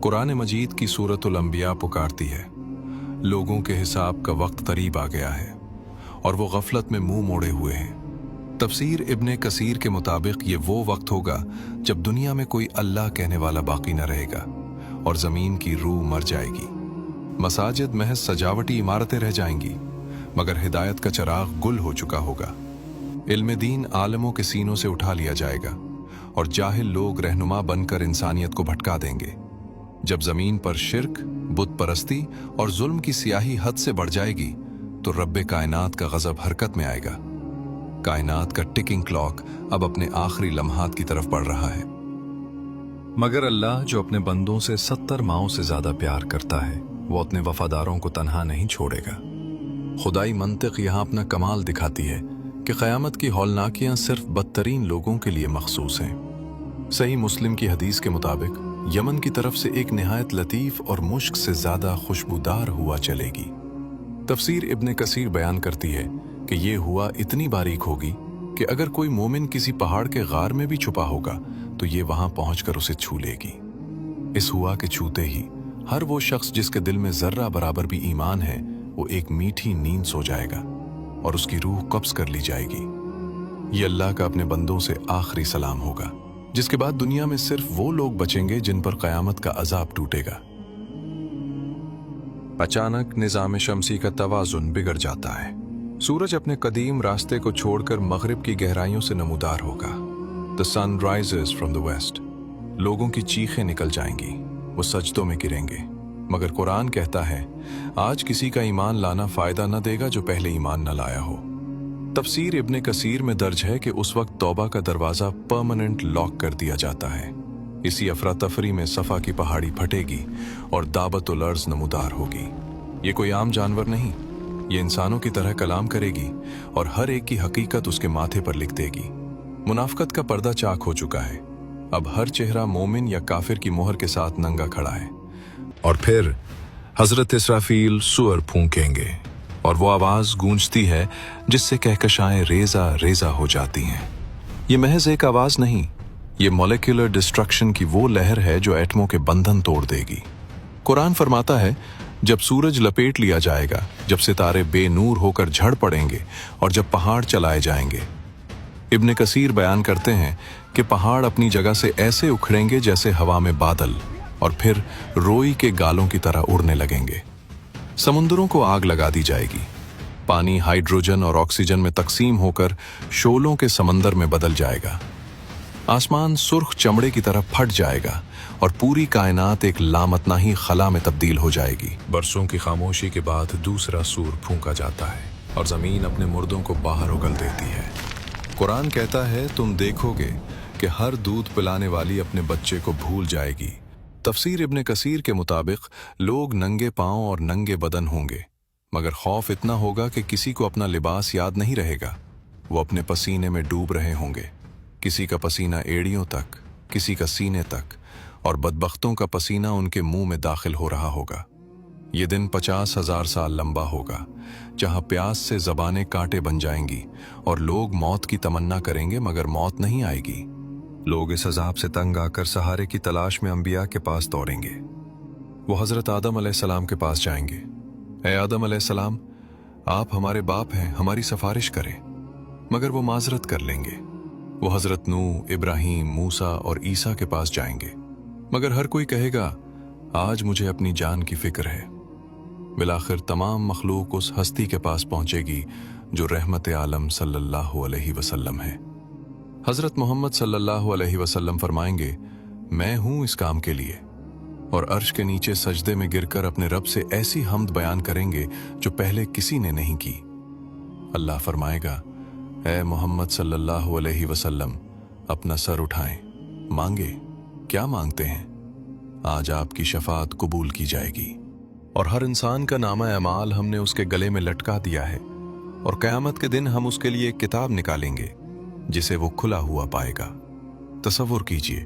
कुरान मजीद की सूरतुल अंबिया पुकारती है, लोगों के हिसाब का वक्त करीब आ गया है और वो गफलत में मुंह मोड़े हुए हैं। तफसीर इब्ने कसीर के मुताबिक ये वो वक्त होगा जब दुनिया में कोई अल्लाह कहने वाला बाकी न रहेगा और ज़मीन की रूह मर जाएगी। मसाजिद महज सजावटी इमारतें रह जाएंगी, मगर हिदायत का चिराग गुल हो चुका होगा। इल्म दीन आलमों के सीनों से उठा लिया जाएगा और जाहिल लोग रहनुमा बनकर इंसानियत को भटका देंगे। जब ज़मीन पर शिर्क, बुत परस्ती और जुल्म की स्याही हद से बढ़ जाएगी तो रब्बे कायनात का गज़ब हरकत में आएगा। कायनात का टिकिंग क्लॉक अब अपने आखिरी लम्हात की तरफ बढ़ रहा है। मगर अल्लाह जो अपने बंदों से 70 माओं से ज्यादा प्यार करता है, वो अपने वफादारों को तन्हा नहीं छोड़ेगा। खुदाई मंतिक यहाँ अपना कमाल दिखाती है कि क़यामत की हौलनाकियां सिर्फ बदतरीन लोगों के लिए मखसूस हैं। सही मुस्लिम की हदीस के मुताबिक यमन की तरफ से एक निहायत लतीफ़ और मुश्क से ज़्यादा खुशबूदार हुआ चलेगी। तफसीर इब्ने कसीर बयान करती है कि ये हुआ इतनी बारीक होगी कि अगर कोई मोमिन किसी पहाड़ के गार में भी छुपा होगा तो ये वहां पहुंचकर उसे छू लेगी। इस हुआ के छूते ही हर वो शख्स जिसके दिल में जर्रा बराबर भी ईमान है, वो एक मीठी नींद सो जाएगा और उसकी रूह कब्ज कर ली जाएगी। ये अल्लाह का अपने बंदों से आखिरी सलाम होगा, जिसके बाद दुनिया में सिर्फ वो लोग बचेंगे जिन पर क़यामत का अजाब टूटेगा। अचानक निज़ाम शमसी का तवाज़ुन बिगड़ जाता है। सूरज अपने कदीम रास्ते को छोड़कर मगरिब की गहराइयों से नमूदार होगा। The sun rises from the west. लोगों की चीखें निकल जाएंगी, वो सजदों में गिरेंगे। मगर कुरान कहता है, आज किसी का ईमान लाना फायदा न देगा जो पहले ईमान न लाया हो। तफसीर इब्ने कसीर में दर्ज है कि उस वक्त तौबा का दरवाज़ा परमानेंट लॉक कर दिया जाता है। इसी अफरा तफरी में सफ़ा की पहाड़ी फटेगी और दाबतुल अर्ज़ नमूदार होगी। ये कोई आम जानवर नहीं, ये इंसानों की तरह कलाम करेगी और हर एक की हकीकत उसके माथे पर लिख देगी। मुनाफ़िक़त का पर्दा चाक हो चुका है। अब हर चेहरा मोमिन या काफिर की मोहर के साथ नंगा खड़ा है। और फिर हज़रत इसराफील सूअर फूंकेंगे और वो आवाज़ गूंजती है जिससे कहकशाएं रेजा रेजा हो जाती हैं। ये महज एक आवाज़ नहीं, ये मॉलिक्यूलर डिस्ट्रक्शन की वो लहर है जो एटमों के बंधन तोड़ देगी। कुरान फरमाता है, जब सूरज लपेट लिया जाएगा, जब सितारे बेनूर होकर झड़ पड़ेंगे और जब पहाड़ चलाए जाएंगे। इब्ने कसीर बयान करते हैं कि पहाड़ अपनी जगह से ऐसे उखड़ेंगे जैसे हवा में बादल और फिर रोई के गालों की तरह उड़ने लगेंगे। समुद्रों को आग लगा दी जाएगी। पानी हाइड्रोजन और ऑक्सीजन में तकसीम होकर शोलों के समंदर में बदल जाएगा। आसमान सुर्ख चमड़े की तरह फट जाएगा और पूरी कायनात एक लामतनाही खला में तब्दील हो जाएगी। बरसों की खामोशी के बाद दूसरा सूर फूंका जाता है और जमीन अपने मुर्दों को बाहर उगल देती है। कुरान कहता है, तुम देखोगे कि हर दूध पिलाने वाली अपने बच्चे को भूल जाएगी। तफसीर इब्ने कसीर के मुताबिक लोग नंगे पांव और नंगे बदन होंगे, मगर खौफ इतना होगा कि किसी को अपना लिबास याद नहीं रहेगा। वो अपने पसीने में डूब रहे होंगे। किसी का पसीना एड़ियों तक, किसी का सीने तक, और बदबख्तों का पसीना उनके मुंह में दाखिल हो रहा होगा। ये दिन 50,000 साल लंबा होगा, जहां प्यास से जबानें कांटे बन जाएंगी और लोग मौत की तमन्ना करेंगे मगर मौत नहीं आएगी। लोग इस अजाब से तंग आकर सहारे की तलाश में अंबिया के पास दौड़ेंगे। वो हज़रत आदम अलैहिस्सलाम के पास जाएंगे। ए आदम अलैहिस्सलाम, आप हमारे बाप हैं, हमारी सिफारिश करें। मगर वो माजरत कर लेंगे। वो हज़रत नूह, इब्राहीम, मूसा और ईसा के पास जाएंगे, मगर हर कोई कहेगा, आज मुझे अपनी जान की फिक्र है। बिलाखिर तमाम मखलूक उस हस्ती के पास पहुंचेगी जो रहमत आलम सल्लल्लाहु अलैहि वसल्लम है। हज़रत मोहम्मद सल्लल्लाहु अलैहि वसल्लम फरमाएंगे, मैं हूं इस काम के लिए, और अर्श के नीचे सजदे में गिरकर अपने रब से ऐसी हम्द बयान करेंगे जो पहले किसी ने नहीं की। अल्लाह फरमाएगा, ऐ मोहम्मद सल्लल्लाहु अलैहि वसल्लम, अपना सर उठाएं, मांगे, क्या मांगते हैं? आज आपकी शफाअत कबूल की जाएगी। और हर इंसान का नामा अमाल हमने उसके गले में लटका दिया है और क़यामत के दिन हम उसके लिए एक किताब निकालेंगे जिसे वो खुला हुआ पाएगा। तसव्वुर कीजिए,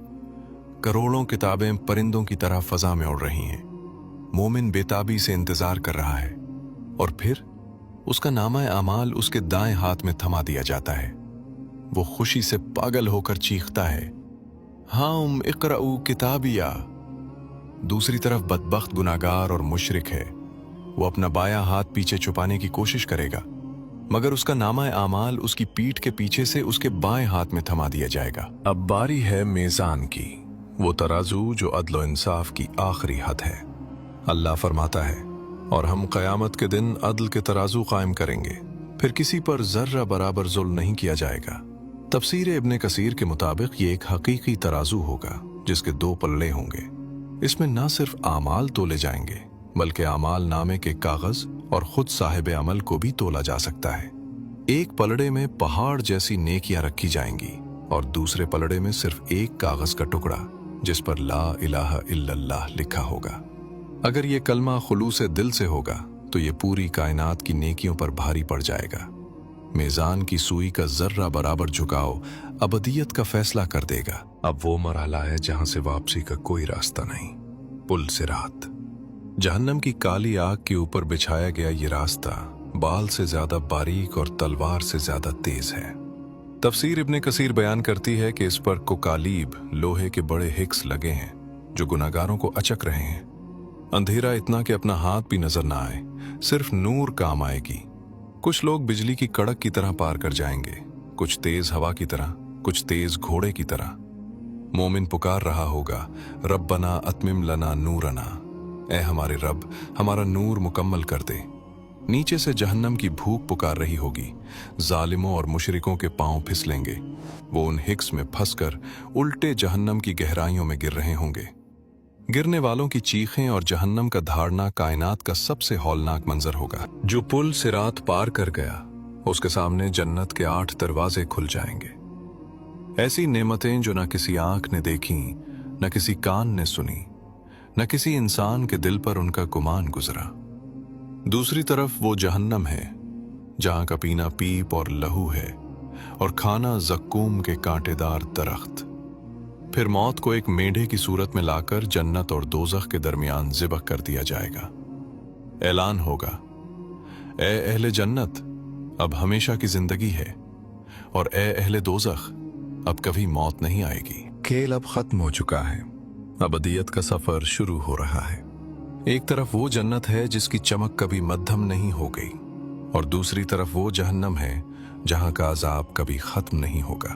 करोड़ों किताबें परिंदों की तरह फजा में उड़ रही हैं। मोमिन बेताबी से इंतजार कर रहा है और फिर उसका नामा अमाल उसके दाएं हाथ में थमा दिया जाता है। वो खुशी से पागल होकर चीखता है, हाम इक़राऊ किताबिया, दूसरी तरफ बदबख्त गुनाहगार और मुशरिक है। वो अपना बायां हाथ पीछे छुपाने की कोशिश करेगा, मगर उसका नामा आमाल उसकी पीठ के पीछे से उसके बाएं हाथ में थमा दिया जाएगा। अब बारी है मीज़ान की, वो तराजू जो अदल व इंसाफ की आखिरी हद है। अल्लाह फरमाता है, और हम क़यामत के दिन अदल के तराजू कायम करेंगे, फिर किसी पर जर्रा बराबर जुल्म नहीं किया जाएगा। तफसीर इब्ने कसीर के मुताबिक ये एक हकीकी तराजू होगा जिसके दो पल्ले होंगे। इसमें न सिर्फ आमाल तोले जाएंगे, बल्कि आमाल नामे के कागज और खुद साहिब अमल को भी तोला जा सकता है। एक पलड़े में पहाड़ जैसी नेकियां रखी जाएंगी और दूसरे पलड़े में सिर्फ एक कागज का टुकड़ा जिस पर ला इलाहा इल्लल्लाह लिखा होगा। अगर ये कलमा खुलूस दिल से होगा तो ये पूरी कायनात की नेकियों पर भारी पड़ जाएगा। मीज़ान की सुई का जर्रा बराबर झुकाव अबदियत का फैसला कर देगा। अब वो मरहला है जहां से वापसी का कोई रास्ता नहीं। पुल सिरात, जहन्नम की काली आग के ऊपर बिछाया गया ये रास्ता बाल से ज्यादा बारीक और तलवार से ज्यादा तेज है। तफसीर इब्ने कसीर बयान करती है कि इस पर कोकालीब, लोहे के बड़े हिक्स लगे हैं जो गुनाहगारों को अचक रहे हैं। अंधेरा इतना कि अपना हाथ भी नजर ना आए, सिर्फ नूर काम आएगी। कुछ लोग बिजली की कड़क की तरह पार कर जाएंगे, कुछ तेज हवा की तरह, कुछ तेज घोड़े की तरह। मोमिन पुकार रहा होगा, रब्बना अतमिम लना नूरना, ऐ हमारे रब हमारा नूर मुकम्मल कर दे। नीचे से जहन्नम की भूख पुकार रही होगी, जालिमों और मुशरिकों के पांव फिसलेंगे। वो उन हिक्स में फंसकर उल्टे जहन्नम की गहराइयों में गिर रहे होंगे। गिरने वालों की चीखें और जहन्नम का धाड़ना कायनात का सबसे हौलनाक मंजर होगा। जो पुल सिरात पार कर गया, उसके सामने जन्नत के 8 दरवाजे खुल जाएंगे। ऐसी नेमतें जो न किसी आंख ने देखी, न किसी कान ने सुनी, न किसी इंसान के दिल पर उनका गुमान गुजरा। दूसरी तरफ वो जहन्नम है जहां का पीना पीप और लहू है और खाना जक्कूम के कांटेदार दरख्त। फिर मौत को एक मेढे की सूरत में लाकर जन्नत और दोजख के दरमियान ज़िबह कर दिया जाएगा। ऐलान होगा, ए अहले जन्नत, अब हमेशा की जिंदगी है, और ए अहले दोजख, अब कभी मौत नहीं आएगी। खेल अब खत्म हो चुका है, अबदियत का सफर शुरू हो रहा है। एक तरफ वो जन्नत है जिसकी चमक कभी मद्धम नहीं हो गई, और दूसरी तरफ वो जहन्नम है जहां का अजाब कभी खत्म नहीं होगा।